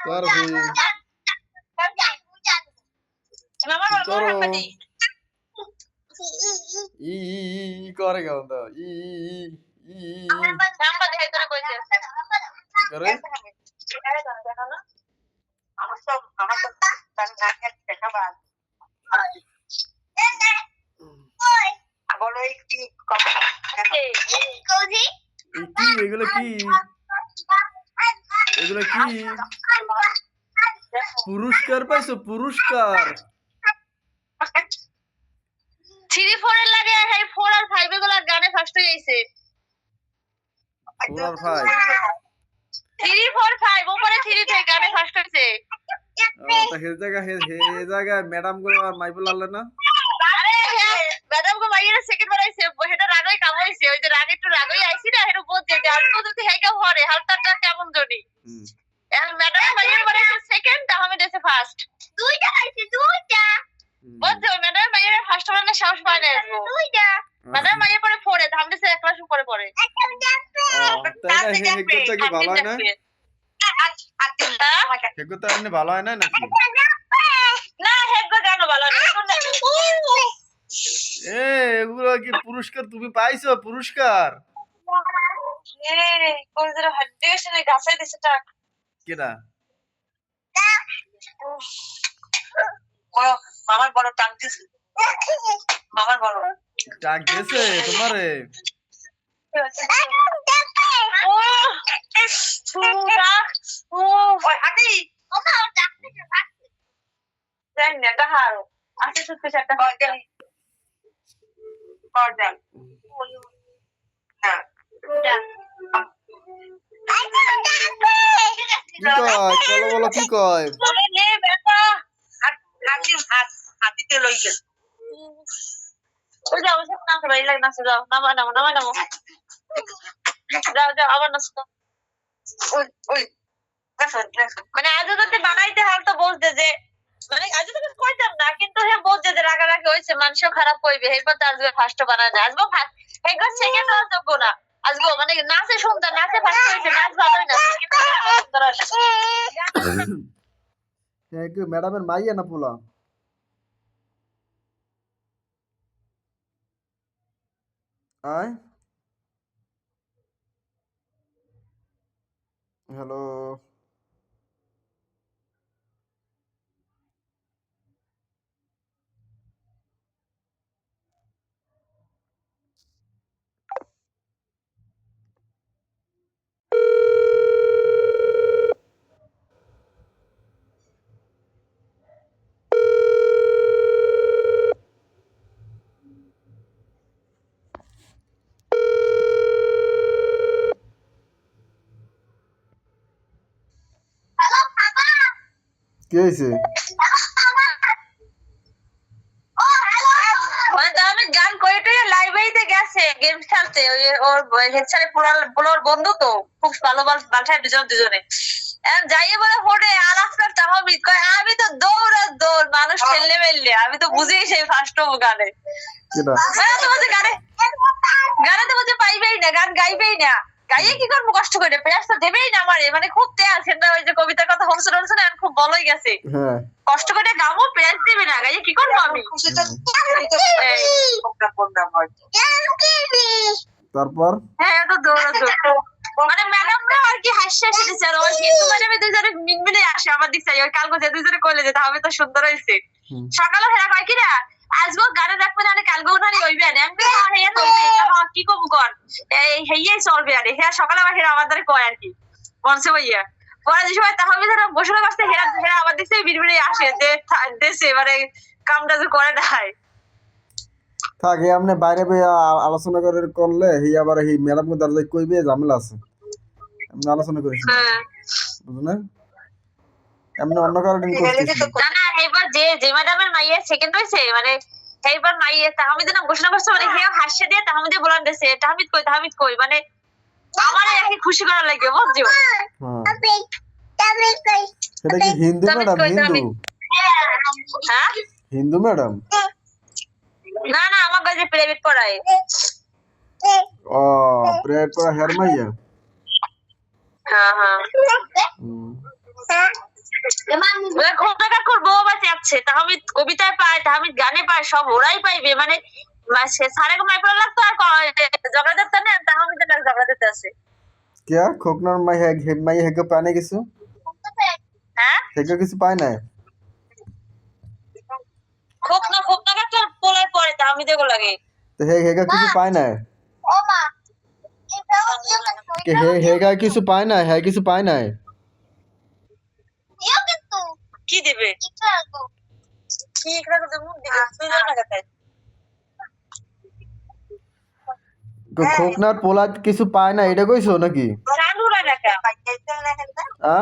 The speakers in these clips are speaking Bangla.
করবি করো ই করে কেমন তো ই ই করে কি এগুলো কি এগুলো কি পুরস্কার পাইছো পুরস্কার 3-4 এর লাগে 4 আর 5 এগুলা গানে ফার্স্ট হয়ে যাইছে 4 আর 5 3-4-5 উপরে 3 থেকে গানে ফার্স্ট হইছে তা হে জায়গা ম্যাডাম গুলো আর মাইবুল আল্লাহ না আরে ম্যাডাম গো মাইয়ের সেকেন্ড বার আইছে সেটা রাগই কাম হইছে ওই যে রাগ একটু রাগই আইছি না এটা বুঝছে যে আর তো যদি হেগা হরে হালতাটা কেমন জনি এখন ম্যাডাম মাইয়ের বারে সেকেন্ড তাহমে দেশে ফার্স্ট দুইটা আইছে দুইটা বুঝছো ম্যাডাম মাইয়ের ফার্স্ট মানে সাহস পায় না দুইটা ম্যাডাম মাইয়ের পরে পড়ে তাহমে দেশে এক ক্লাস উপরে পড়ে তাই না হেগটা কি ভালো হয় না হেগটা এমনি ভালো হয় না নাকি না হেগটা কেন ভালো না এগুলো কি পুরস্কার তুমি পাইছো পুরস্কার কোন জোরে হাড্ডি এসে গাছাই দিছে টাক কেডা মামার বড় টাক দিছে মামার বড় টাক দিছে তোমারে কি কয় হাতিতে লই গেছে যাও না ভাই লাগে না যাও নামা যাও আবার নাচো ওই মানে আজ যদি বানাইতে হাল তো বলতে যে মানে আজ তো কইতাম না কিন্তু হে বলতে যে রাগারাগি হইছে মানুষও খারাপ কইবে এরপর তো আজকে ফার্স্ট বানায় না আজকে একবার সেকেন্ড হওয়ার যোগ্য না আজকে মানে নাচে সুন্দর নাচে ফার্স্ট হইছে নাচ ভালোই না কিন্তু ম্যাডামের মাইয়া না পোলা আয় হ্যালো কি হয়েছে গান কইতে লাইব্রেরিতে গেছে গেম খেলতে ওর হেডসেটে পুরোর বন্ধু তো খুব ভালো বাসায় দুজনে যাইয়ে বলে ফোনে আলাস্কার তাহমিদ কয় আমি তো দৌড় মানুষ খেললে মেললে আমি তো বুঝেই সেই ফার্স্ট হবো গানে গানে তো বলছে পাইবেই না গান গাইবেই না গাইয়ে কি করবো কষ্ট করে প্রেস তো দেবেই না আমারে মানে খুব তেজ সেটা ওই যে কবিতার কথা হোমস না খুব ভালোই গেছে কষ্ট করে গাবো প্রেস দেবে না গাইয়ে কি করবো আমি তারপর হ্যাঁ তো দৌড় মানে ম্যাডামরা আর কি হাসি দিচ্ছে আর ওই কিন্তু ম্যাডামে দুইজনে মিনমিনে আসে আমার দিক চাই ওই কালকে যে দুইজনে কইলে যে তাহলে তো সুন্দর হইছে সকালে হেরা কয় কি না আজগো গানে রাখবে না কালকে উঠানি হইবে না আমি হেয়া তো কি কবু কর এই হেয়াই চলবে আরে হেয়া সকালে আবার হেরা আমাদের কয় আর কি মনসে হইয়া পরে যে সময় তাহলে যারা বসে বসতে হেরা হেরা আমার দিক থেকে বিড়বিড়ে আসে যে দেশে এবারে কামটা যে করে দেখায় থাকে আপনি বাইরে আলোচনা করে করলে হি আবার হি ম্যাডাম কো দরজা কইবে ঝামেলা আছে আমি আলোচনা করেছি বুঝলেন এমনি অন্য কারণে না না এবার যে ম্যাডামের মাইয়া সেকেন্ড হইছে মানে এইবার মাইয়া তাহমিদ না ঘোষণা করছে মানে হেও হাসিয়ে দিয়ে তাহমিদে বলান দিয়েছে তাহমিদ কই মানে আমারে একই খুশি করার লাগে বুঝছো এটা কি হিন্দু ম্যাডাম হ্যাঁ হিন্দু ম্যাডাম না না আমার কাছে প্রাইভেট পড়ায় ও প্রাইভেট পড়া হের মাইয়া হ্যাঁ খোকা কাকুর বউ বাঁচে আছে, তাহমিদ কবিতায় পায়, তাহমিদ গানে পায়, সব ওরাই পাইবে। মানে সে সারে মাই পড়া লাগতো আর ঝগড়া দেখতে না, তাহমিদের লাগে ঝগড়া দেখতে আছে। क्या खोकनर माई हेगे पाए ना किसु হ্যাঁ हेगे किसु पाए ना খোকনা কাকুর পোলার পরে তাহমিদের গো লাগে। तो हेगा किसु पाए ना ও মা कि हेगा किसु पाए ना है किसु पाए ना কি দিবে কি ইকরা তো মুখ দিবে তুই জানা কথা। खोकनर पोला किसु पाए ना এটা কইছো নাকি চালুরা দেখা আ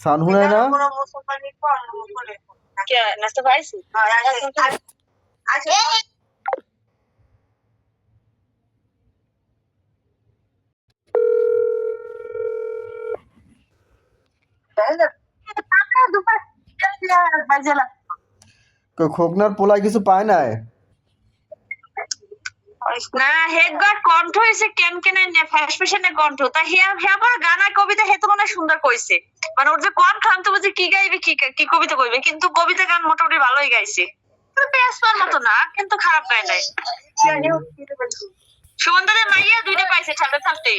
সানহুনা না কে নাস্তা পাইছি खोकनर पोला किसु पाए ना না হেডগার্ড কণ্ঠ হইছে কেন কেন ফ্যাশনে কণ্ঠ তা হিয়া পর গানা কবিতা হেতু মনে সুন্দর কইছে। মানে ওর যে কণ্ঠ আমি তো বুঝি কি গাইবে কি কবিতা কইবে, কিন্তু কবিতা গান মোটামুটি ভালোই গাইছে। পেসপার মতো না কিন্তু খারাপ গায় নাই। সুমনদাদের মাইয়া দুইটা পাইছে ছাড়তে ছাড়তে।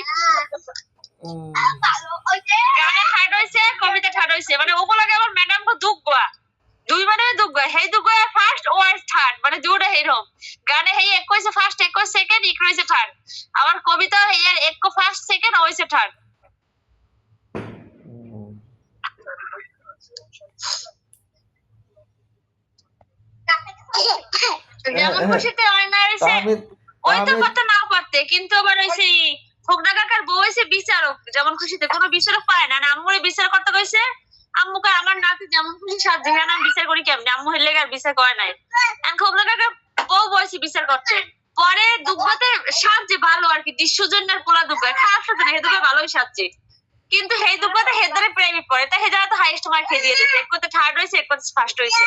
গানে থার্ড হইছে, কবিতা থার্ড হইছে। মানে ওগুলা আবার ম্যাডাম কো দুঃখ গোয়া দুই মানে দুঃখ গোয়া হেই দুঃখ গোয়া ফার্স্ট ও আর থার্ড মানে দুইটা হেরম। গানে হেই এক কইছে ফার্স্ট এক কইছে সেকেন্ড ইক হইছে থার্ড। আবার কবিতা হেই এক কো ফার্স্ট সেকেন্ড হইছে থার্ড। যেমন খুশিতে হয় না হইছে ওই তো কথা না পারতে, কিন্তু আবার হইছে খোকনা কাকার বউ হইছে বিচারক, যেমন খুশিতে কোনো বিচারক পায় না। আম্মুরে বিচার করতে কইছে, আম্মুকে আমার নাতি যেমন খুশি সাহায্য হ্যাঁ আমি বিচার করি কেমনি, আম্মু হেলে আর বিচার করে নাই। খোকনা কাকার বউ বয়সী বিচার করতে পরে দুব্বাতে সাহায্যে ভালো আর কি, দৃশ্যজনের পোলা দুব্বা খারাপ সাথে না, হেদুকে ভালোই সাহায্যে। কিন্তু হেই দুব্বাতে হেদারে প্রেমিক পড়ে তাই হেদারা তো হাইয়েস্ট মার্ক খেয়ে দিয়ে দিতে, এক করতে থার্ড হয়েছে এক করতে ফার্স্ট হয়েছে।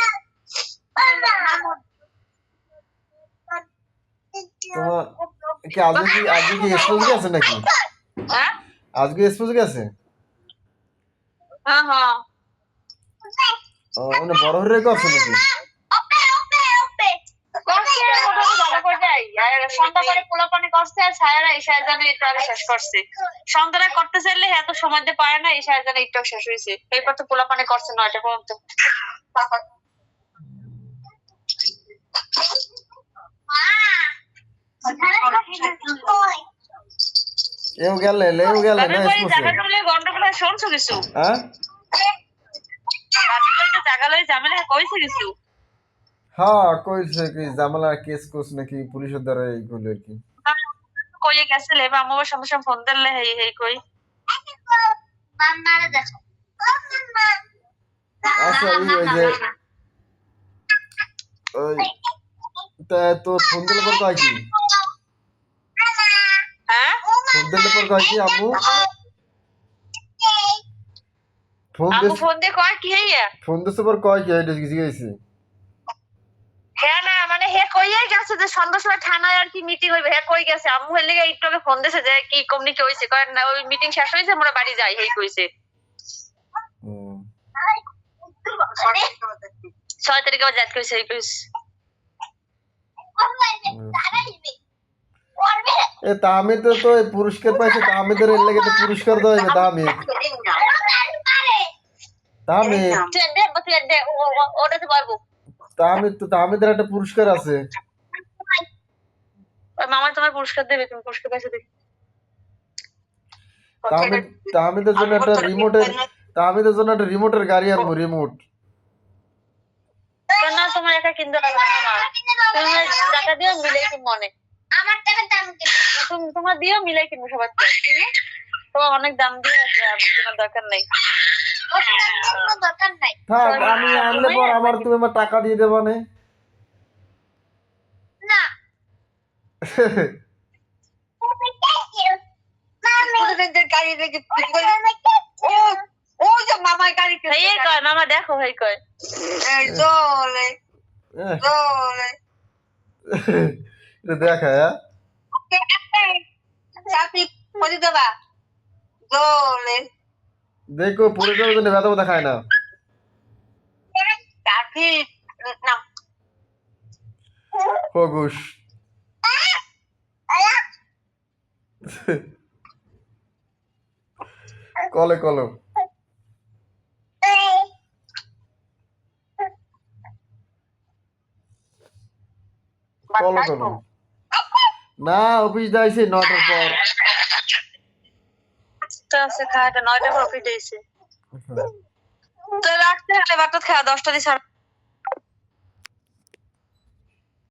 তোমার কি আজকে কি এক্সপোজ গেছে নাকি হ্যাঁ আজকে এক্সপোজ গেছে হ্যাঁ হ্যাঁ মানে বড় হরে গেছে নাকি সন্ধ্যা পোলাপানি করছে আর সায়ারা ঈশায় জানে একটু আগে শেষ করছে। সন্ধ্যারা করতে চাইলে এত সময় দিয়ে পারে না, ঈশায় জানে একটু শেষ হয়েছে। এরপর তো পোলাপানি করছে 9টা পর্যন্ত। এও গেলে না গন্ডগোল শুনছো কিছু? হ্যাঁ জায়গা লই ঝামেলা কইছে কিছু? হ্যাঁ কইছে কি জামালা কেস কোস নাকি পুলিশের দ্বারা এই কইল আর কি কইয়ে গেছিলে বা আমার সঙ্গে সঙ্গে ফোন দিলে হেই হেই কই মাম্মারে দেখো আচ্ছা ওই যে ওই তা তো ফোন দিলে পর কয় কি হ্যাঁ ফোন দিলে পর কয় কি আম্মু ফোন দিয়ে কয় কি হইয়া ফোন দিছে পর কয় কি এটা কিছু গেছে হ্যাঁ না মানে হে কইয়াই গেছে যে সন্ধ্যার সময় থানায় আর কি মিটিং হইবে, হে কই গেছে আম্মু হেলে একটু আগে ফোন দিয়েছে যে কি কমিউনিটি হইছে, কয় না ওই মিটিং শেষ হইছে আমরা বাড়ি যাই হেই কইছে। 6 তারিখে আবার যাত কইছে হেই কইছে। এ তাহমিদ তো পুরস্কার পাইছে, তাহমিদের এর লাগে তো পুরস্কার দেওয়া হবে। তাহমিদের একটা পুরস্কার আছে, মামা তোমার পুরস্কার দেবে, তুমি পুরস্কার পাইছো দেখি। তাহমিদের জন্য একটা রিমোটের গাড়ি আনবো, রিমোট না তোমার একা কিনতে লাগবে না, তুমি টাকা দিও মিলাই কিনবো, মনে আমার টাকা দাম তোমার দিও মিলাই কিনবো সবার থেকে, তোমার অনেক দাম দিয়ে আছে আর তোমার দরকার নাই। থাক আমি আনলে পর আমার তুমি আমার টাকা দিয়ে দেবা না মামা দেখো ভাই কয় দেখা গোলে দেখো পুরোটার জন্য ব্যথা ব্যথা খায় না কাফি না খরগোশ কলে কলো কলো কলো না অফিস যাইছে 9টার পর আছে খাওয়াটা 9টার পর অফিস দিয়েছে তো রাখতে হলে বাটা খাওয়া 10টা দিয়ে